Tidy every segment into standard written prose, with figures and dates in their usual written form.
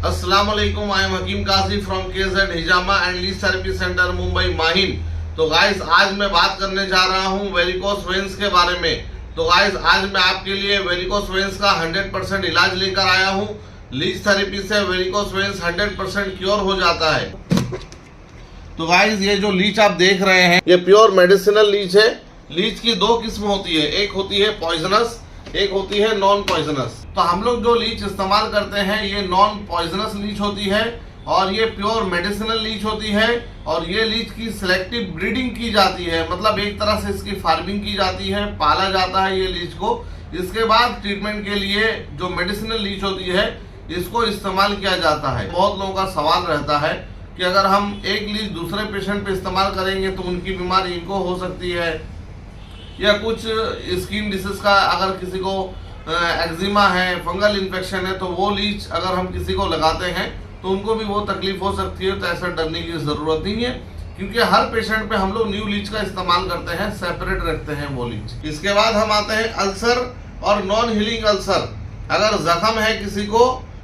अस्सलाम वालेकुम, I am Hakim Kazi from KZ Hijama and leech therapy centre Mumbai Mahim. तो गाइस आज मैं बात करने जा रहा हूं वेरिकोस वेन्स के बारे में। तो गाइस आज मैं आपके लिए वेरिकोस वेन्स का 100% इलाज लेकर आया हूं। लीज थेरेपी से वेरिकोस वेन्स 100% क्योर हो जाता है। तो गाइस ये जो लीच आप देख रहे हैं ये प्योर मेडिसिनल लीच है। लीच की दो किस्म होती है, एक होती है पॉइजनस, एक होती है नॉन पॉइजनस। तो हम लोग जो लीच इस्तेमाल करते हैं ये नॉन पॉइजनस लीच होती है और ये प्योर मेडिसिनल लीच होती है। और ये लीच की सिलेक्टिव ब्रीडिंग की जाती है, मतलब एक तरह से इसकी फार्मिंग की जाती है, पाला जाता है ये लीच को। इसके बाद ट्रीटमेंट के लिए जो मेडिसिनल लीच होती है इसको इस्तेमाल किया जाता है। बहुत लोगों का सवाल रहता है कि अगर हम एक लीच दूसरे पेशेंट पे इस्तेमाल करेंगे तो उनकी बीमारी इनको हो सकती है, या कुछ स्किन डिसीज का अगर किसी को एक्जिमा है, फंगल इन्फेक्शन है, तो वो लीच अगर हम किसी को लगाते हैं तो उनको भी वो तकलीफ हो सकती है। तो ऐसा डरने की जरूरत नहीं है, क्योंकि हर पेशेंट पे हम लोग न्यू लीच का इस्तेमाल करते हैं, सेपरेट रखते हैं वो लीच। इसके बाद हम आते हैं अल्सर और नॉन हीलिंग अल्सर। अगर जख्म है किसी को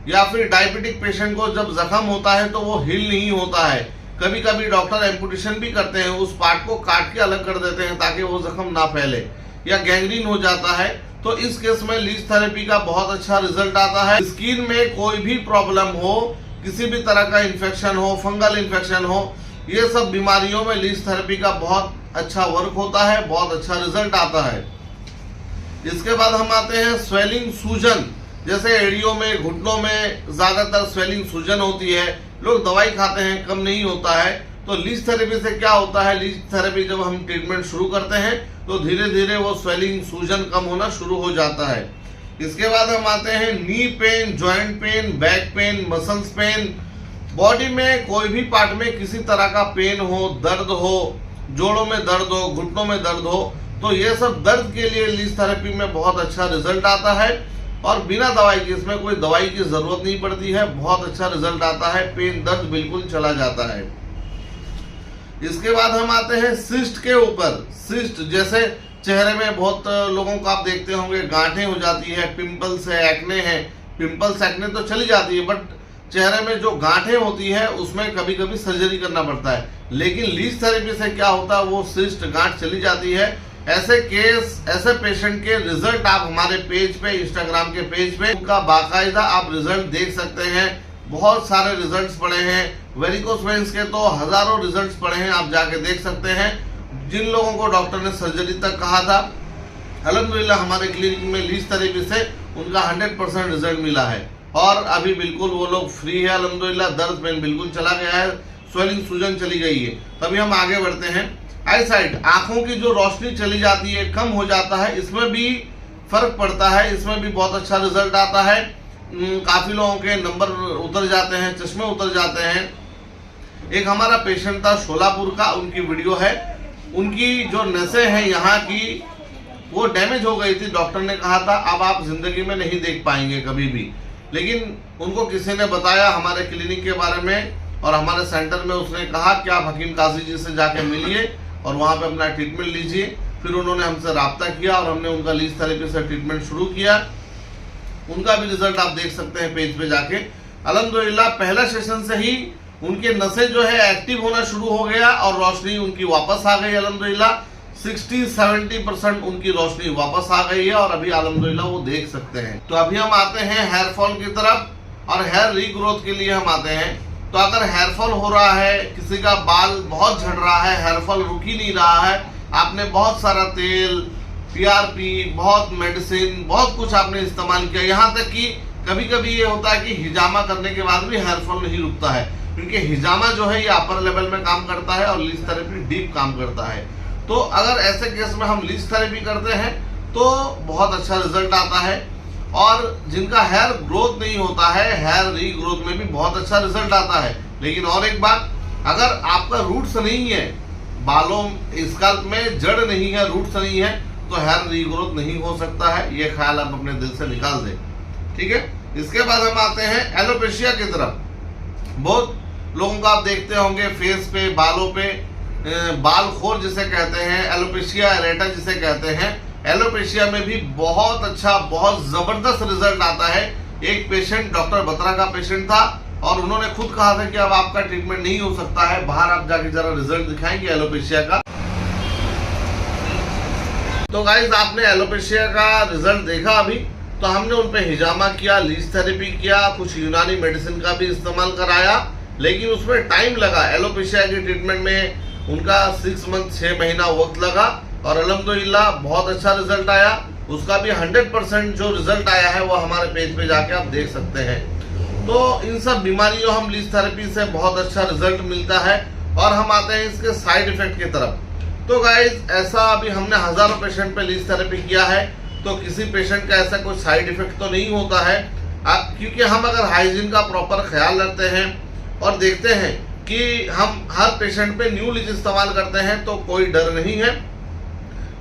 या फिर डायबिटिक पेशेंट को जब जख्म होता है तो वो हील नहीं होता है। कभी कभी डॉक्टर एम्पुटेशन भी करते हैं, उस पार्ट को काट के अलग कर देते हैं ताकि वो जख्म ना फैले, या गैंग्रीन हो जाता है। तो इस केस में लीच थेरेपी का बहुत अच्छा रिजल्ट आता है। स्किन में कोई भी प्रॉब्लम हो, किसी भी तरह का इन्फेक्शन हो, फंगल इन्फेक्शन हो, ये सब बीमारियों में लीच थेरेपी का बहुत अच्छा वर्क होता है, बहुत अच्छा रिजल्ट आता है। इसके बाद हम आते हैं स्वेलिंग, सूजन। जैसे एड़ियों में, घुटनों में ज्यादातर स्वेलिंग, सूजन होती है, लोग दवाई खाते हैं, कम नहीं होता है। तो लीच थेरेपी से क्या होता है, लीच थेरेपी जब हम ट्रीटमेंट शुरू करते हैं तो धीरे धीरे वो स्वेलिंग, सूजन कम होना शुरू हो जाता है। इसके बाद हम आते हैं knee pain, joint pain, back pain, muscles pain. Body में कोई भी पार्ट में किसी तरह का पेन हो, दर्द हो, जोड़ों में दर्द हो, घुटनों में दर्द हो, तो ये सब दर्द के लिए लीच थेरेपी में बहुत अच्छा रिजल्ट आता है। और बिना दवाई के, इसमें कोई दवाई की जरूरत नहीं पड़ती है, बहुत अच्छा रिजल्ट आता है, पेन दर्द बिल्कुल चला जाता है। इसके बाद हम आते हैं सिस्ट के ऊपर। सिस्ट जैसे चेहरे में बहुत लोगों को आप देखते होंगे गांठें हो जाती है, पिंपल्स है, एक्ने है। पिंपल्स एक्ने तो चली जाती है, बट चेहरे में जो गांठें होती है उसमें कभी कभी सर्जरी करना पड़ता है। लेकिन लीच थेरेपी से क्या होता है, वो सिस्ट, गांठ चली जाती है। ऐसे केस, ऐसे पेशेंट के रिजल्ट आप हमारे पेज पे, इंस्टाग्राम के पेज पे उनका बाकायदा आप रिजल्ट देख सकते हैं। बहुत सारे रिजल्ट्स पड़े हैं वेरिकोस वेन्स के, तो हजारों रिजल्ट्स पड़े हैं, आप जाके देख सकते हैं। जिन लोगों को डॉक्टर ने सर्जरी तक कहा था, अल्हम्दुलिल्लाह हमारे क्लिनिक में लीच थेरेपी से उनका 100% रिजल्ट मिला है। और अभी बिल्कुल वो लोग फ्री है अल्हम्दुलिल्लाह, दर्द पेन बिल्कुल चला गया है, स्वेलिंग, सूजन चली गई है। तभी हम आगे बढ़ते हैं। आई साइड, आंखों की जो रोशनी चली जाती है, कम हो जाता है, इसमें भी फर्क पड़ता है, इसमें भी बहुत अच्छा रिजल्ट आता है। काफी लोगों के नंबर उतर जाते हैं, चश्मे उतर जाते हैं। एक हमारा पेशेंट था शोलापुर का, उनकी वीडियो है। उनकी जो नसें हैं यहाँ की वो डैमेज हो गई थी। डॉक्टर ने कहा था अब आप जिंदगी में नहीं देख पाएंगे कभी भी, लेकिन उनको किसी ने बताया हमारे क्लिनिक के बारे में और हमारे सेंटर में। उसने कहा कि आप हकीम काजी जी से जाके मिलिए और वहाँ पे अपना ट्रीटमेंट लीजिए। फिर उन्होंने हमसे रब्ता किया और हमने उनका लीच थेरेपी से ट्रीटमेंट शुरू किया। उनका भी रिजल्ट आप देख सकते हैं पेज पे जाके। अल्हम्दुलिल्लाह पहला सेशन से ही उनके नसें जो है एक्टिव होना शुरू हो गया और रोशनी उनकी वापस आ गई। अल्हम्दुलिल्लाह 60-70% उनकी रोशनी वापस आ गई है और अभी अल्हम्दुलिल्लाह वो देख सकते हैं। तो अभी हम आते हैं हेयर फॉल की तरफ और हेयर रीग्रोथ के लिए हम आते हैं। तो अगर हेयर फॉल हो रहा है, किसी का बाल बहुत झड़ रहा है, हेयर फॉल रुक ही नहीं रहा है, आपने बहुत सारा तेल, PRP, बहुत मेडिसिन, बहुत कुछ आपने इस्तेमाल किया, यहाँ तक कि कभी कभी ये होता है कि हिजामा करने के बाद भी हेयर फॉल नहीं रुकता है, क्योंकि हिजामा जो है ये अपर लेवल में काम करता है और लीच थेरेपी डीप काम करता है। तो अगर ऐसे केस में हम लीच थेरेपी करते हैं तो बहुत अच्छा रिजल्ट आता है। और जिनका हेयर ग्रोथ नहीं होता है, हेयर रीग्रोथ में भी बहुत अच्छा रिजल्ट आता है। लेकिन और एक बात, अगर आपका रूट्स नहीं है, बालों, स्कैल्प में जड़ नहीं है, रूट्स नहीं है, तो हेयर रीग्रोथ नहीं हो सकता है। ये ख्याल आप अपने दिल से निकाल दें, ठीक है। इसके बाद हम आते हैं एलोपेशिया की तरफ। बहुत लोगों को आप देखते होंगे फेस पे, बालों पे बाल खोर जिसे कहते हैं, एलोपेशिया एरेटा जिसे कहते हैं। एलोपेशिया में भी बहुत अच्छा, बहुत जबरदस्त रिजल्ट आता है। एक पेशेंट, डॉक्टर बत्रा का पेशेंट था, और उन्होंने खुद कहा था कि अब आपका ट्रीटमेंट नहीं हो सकता है, बाहर आप जाके जरा रिजल्ट दिखाएंगे एलोपेशिया का। तो गाइस आपने एलोपेशिया का रिजल्ट देखा अभी, तो हमने उन पे हिजामा किया, लीच थेरेपी किया, कुछ यूनानी मेडिसिन का भी इस्तेमाल कराया, लेकिन उसमें टाइम लगा। एलोपेशिया की ट्रीटमेंट में उनका 6 मंथ 6 महीना वक्त लगा और अल्हम्दुलिल्लाह बहुत अच्छा रिजल्ट आया। उसका भी 100% जो रिजल्ट आया है वो हमारे पेज पे जाके आप देख सकते हैं। तो इन सब बीमारियों हम लीच थेरेपी से बहुत अच्छा रिजल्ट मिलता है। और हम आते हैं इसके साइड इफेक्ट की तरफ। तो गाइज ऐसा अभी हमने हजारों पेशेंट पे लीच थेरेपी किया है, तो किसी पेशेंट का ऐसा कोई साइड इफेक्ट तो नहीं होता है, क्योंकि हम अगर हाइजीन का प्रॉपर ख्याल रखते हैं और देखते हैं कि हम हर पेशेंट पे न्यू लीच इस्तेमाल करते हैं तो कोई डर नहीं है।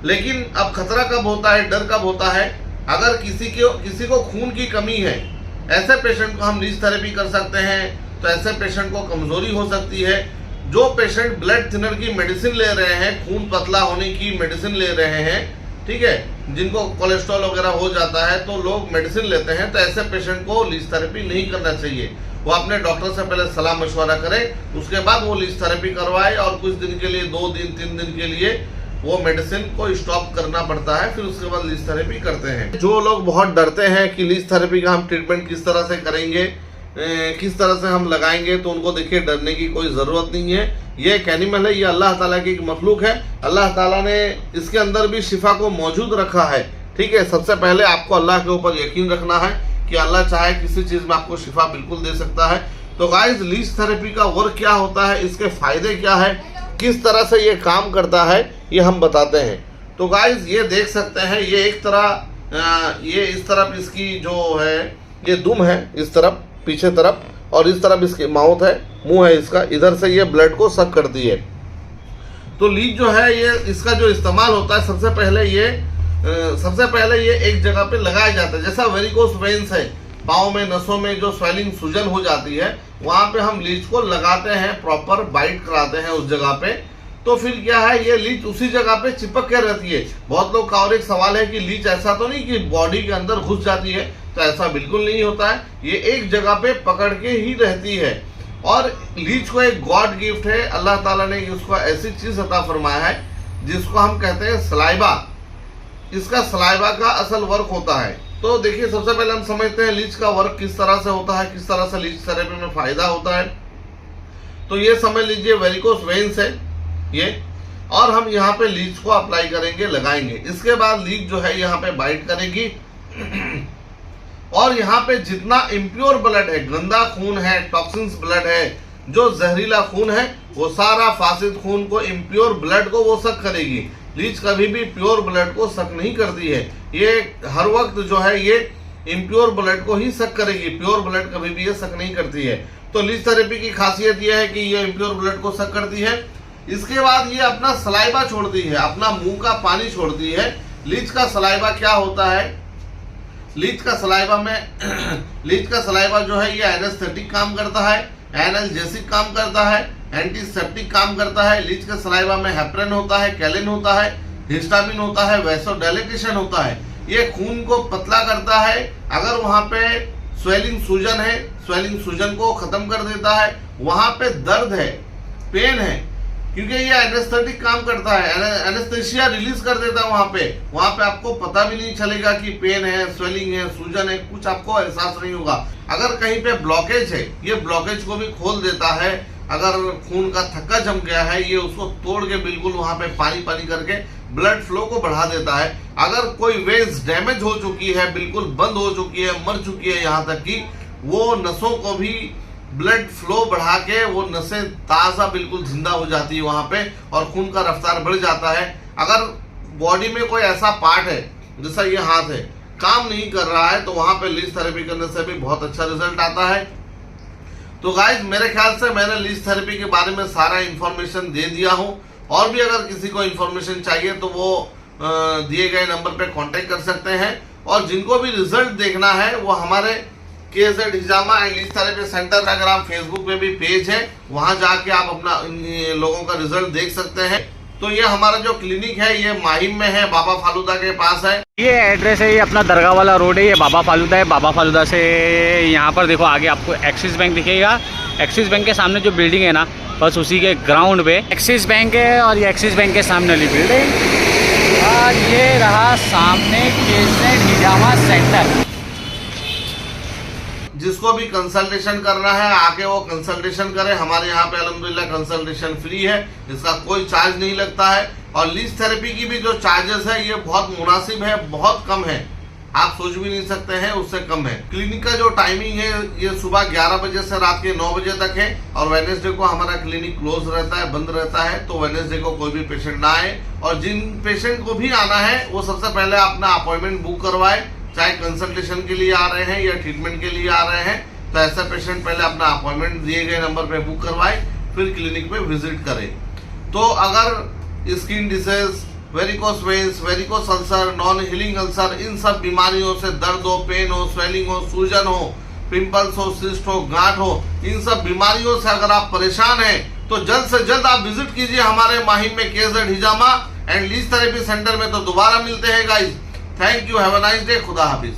लेकिन अब खतरा कब होता है, डर कब होता है, अगर किसी को खून की कमी है, ऐसे पेशेंट को हम लीच थेरेपी कर सकते हैं। तो ऐसे पेशेंट को कमजोरी हो सकती है। जो पेशेंट ब्लड थिनर की मेडिसिन ले रहे हैं, खून पतला होने की मेडिसिन ले रहे हैं, ठीक है, जिनको कोलेस्ट्रॉल वगैरह हो जाता है तो लोग मेडिसिन लेते हैं, तो ऐसे पेशेंट को लीच थेरेपी नहीं करना चाहिए। वो अपने डॉक्टर से पहले सलाह मशवरा करें, उसके बाद वो लीच थेरेपी करवाए और कुछ दिन के लिए 2 दिन 3 दिन के लिए वो मेडिसिन को स्टॉप करना पड़ता है, फिर उसके बाद लीच थेरेपी करते हैं। जो लोग बहुत डरते हैं कि लीच थेरेपी का हम ट्रीटमेंट किस तरह से करेंगे, किस तरह से हम लगाएंगे, तो उनको देखिए डरने की कोई ज़रूरत नहीं है। ये एक एनिमल है, ये अल्लाह ताला की एक मखलूक है। अल्लाह ताला ने इसके अंदर भी शिफा को मौजूद रखा है, ठीक है। सबसे पहले आपको अल्लाह के ऊपर यकीन रखना है कि अल्लाह चाहे किसी चीज़ में आपको शिफा बिल्कुल दे सकता है। तो गाइस लीच थेरेपी का वर्क क्या होता है, इसके फ़ायदे क्या है, किस तरह से ये काम करता है, ये हम बताते हैं। तो गाइस ये देख सकते हैं, ये एक तरह ये इस तरफ इसकी जो है ये दुम है, इस तरफ पीछे तरफ, और इस तरफ इसकी माउथ है, मुंह है इसका, इधर से ये ब्लड को सक करती है। तो लीच जो है ये इसका जो इस्तेमाल होता है, सबसे पहले ये एक जगह पे लगाया जाता है। जैसा वेरिकोस वेन्स है, पाँव में नसों में जो स्वेलिंग सूजन हो जाती है, वहाँ पे हम लीच को लगाते हैं, प्रॉपर बाइट कराते हैं उस जगह पे। तो फिर क्या है, ये लीच उसी जगह पे चिपक के रहती है। बहुत लोग का और एक सवाल है कि लीच ऐसा तो नहीं कि बॉडी के अंदर घुस जाती है, तो ऐसा बिल्कुल नहीं होता है। ये एक जगह पे पकड़ के ही रहती है। और लीच को एक गॉड गिफ्ट है, अल्लाह ताला ने उसको ऐसी चीज अता फरमाया है जिसको हम कहते हैं सलाइबा। इसका सलाइबा का असल वर्क होता है। तो देखिए सबसे पहले हम समझते हैं लीच का वर्क किस तरह से होता है, किस तरह से लीच थेरेपी में फायदा होता है। तो ये समझ लीजिए वेरिकोस वेन्स है ये, और हम यहाँ पे लीच को अप्लाई करेंगे, लगाएंगे। इसके बाद लीच जो है यहाँ पे बाइट करेगी और यहाँ पे जितना इम्प्योर ब्लड है, गंदा खून है, टॉक्सिन्स ब्लड है, जो जहरीला खून है, वो सारा फासिद खून को, इम्प्योर ब्लड को वो सक करेगी। लीच कभी भी प्योर ब्लड को सक नहीं करती है, ये हर वक्त जो है ये इम्प्योर ब्लड को ही सक करेगी, प्योर ब्लड कभी भी ये सक नहीं करती है। तो लीच थेरेपी की खासियत ये है कि ये इम्प्योर ब्लड को सक करती है। इसके बाद ये अपना सलाइबा छोड़ती है, अपना मुंह का पानी छोड़ती है। लीच का सलाइबा क्या होता है, लीच का सलाइबा जो है ये एनेस्थेटिक काम करता है, एनाल्जेसिक काम करता है, एंटीसेप्टिक काम करता है। लीच के सलाइवा में हेपरिन होता है, कैलिन होता है, हिस्टामिन होता है, वैसोडाइलेटेशन होता है। ये खून को पतला करता है। अगर वहां पे स्वेलिंग सूजन है, स्वेलिंग सूजन को खत्म कर देता है। वहां पे दर्द है, पेन है, क्योंकि ये एनेस्थेटिक काम करता है, एनेस्थेसिया रिलीज कर देता है। वहां पे आपको पता भी नहीं चलेगा कि पेन है, स्वेलिंग है, सूजन है, कुछ आपको एहसास नहीं होगा। अगर कहीं पे ब्लॉकेज है, ये ब्लॉकेज को भी खोल देता है। अगर खून का थक्का जम गया है, ये उसको तोड़ के बिल्कुल वहां पे पानी पानी करके ब्लड फ्लो को बढ़ा देता है। अगर कोई वेन्स डैमेज हो चुकी है, बिल्कुल बंद हो चुकी है, मर चुकी है, यहाँ तक कि वो नसों को भी ब्लड फ्लो बढ़ा के वो नसें ताज़ा बिल्कुल जिंदा हो जाती है वहां पे, और खून का रफ्तार बढ़ जाता है। अगर बॉडी में कोई ऐसा पार्ट है, जैसा ये हाथ है, काम नहीं कर रहा है, तो वहां पे लीच थेरेपी करने से भी बहुत अच्छा रिजल्ट आता है। तो गाइज मेरे ख्याल से मैंने लीच थेरेपी के बारे में सारा इंफॉर्मेशन दे दिया हूँ। और भी अगर किसी को इंफॉर्मेशन चाहिए तो वो दिए गए नंबर पे कांटेक्ट कर सकते हैं। और जिनको भी रिजल्ट देखना है वो हमारे KZ hijama and leech therapy centre, अगर आप फेसबुक पे भी पेज है, वहां जाके आप अपना लोगों का रिजल्ट देख सकते हैं। तो ये हमारा जो क्लिनिक है ये माहिम में है, बाबा फालूदा के पास है। ये एड्रेस है, ये अपना दरगाह वाला रोड है, ये बाबा फालूदा है। बाबा फालूदा से यहाँ पर देखो आगे आपको एक्सिस बैंक दिखेगा। एक्सिस बैंक के सामने जो बिल्डिंग है ना, बस उसी के ग्राउंड पे एक्सिस बैंक है, और ये एक्सिस बैंक के सामने वाली बिल्डिंग, और ये रहा सामने KZ हिजामा सेंटर। जिसको भी कंसल्टेशन करना है आके वो कंसल्टेशन करे। हमारे यहाँ पे अल्हम्दुलिल्लाह कंसल्टेशन फ्री है, इसका कोई चार्ज नहीं लगता है। और लीज थेरेपी की भी जो चार्जेस है ये बहुत मुनासिब है, बहुत कम है, आप सोच भी नहीं सकते हैं, उससे कम है। क्लिनिक का जो टाइमिंग है ये सुबह 11 बजे से रात के 9 बजे तक है, और वेडनेसडे को हमारा क्लिनिक क्लोज रहता है, बंद रहता है। तो वेडनेसडे को कोई भी पेशेंट ना आए, और जिन पेशेंट को भी आना है वो सबसे पहले अपना अपॉइंटमेंट बुक करवाए, चाहे कंसल्टेशन के लिए आ रहे हैं या ट्रीटमेंट के लिए आ रहे हैं। तो ऐसा पेशेंट पहले अपना अपॉइंटमेंट दिए गए नंबर पे बुक करवाए, फिर क्लिनिक पे विजिट करे। तो अगर skin disease, varicose veins, varicose ulcer, non healing ulcer, इन सब बीमारियों से दर्द हो, पेन हो, स्वेलिंग हो, सूजन हो, पिंपल्स हो, सिस्ट हो, गांठ हो, इन सब बीमारियों से अगर आप परेशान हैं तो जल्द से जल्द आप विजिट कीजिए हमारे माहिम में KZ hijama and leech therapy centre में। तो दोबारा मिलते हैं guys. Thank you, have a nice day, खुदा हाफिज।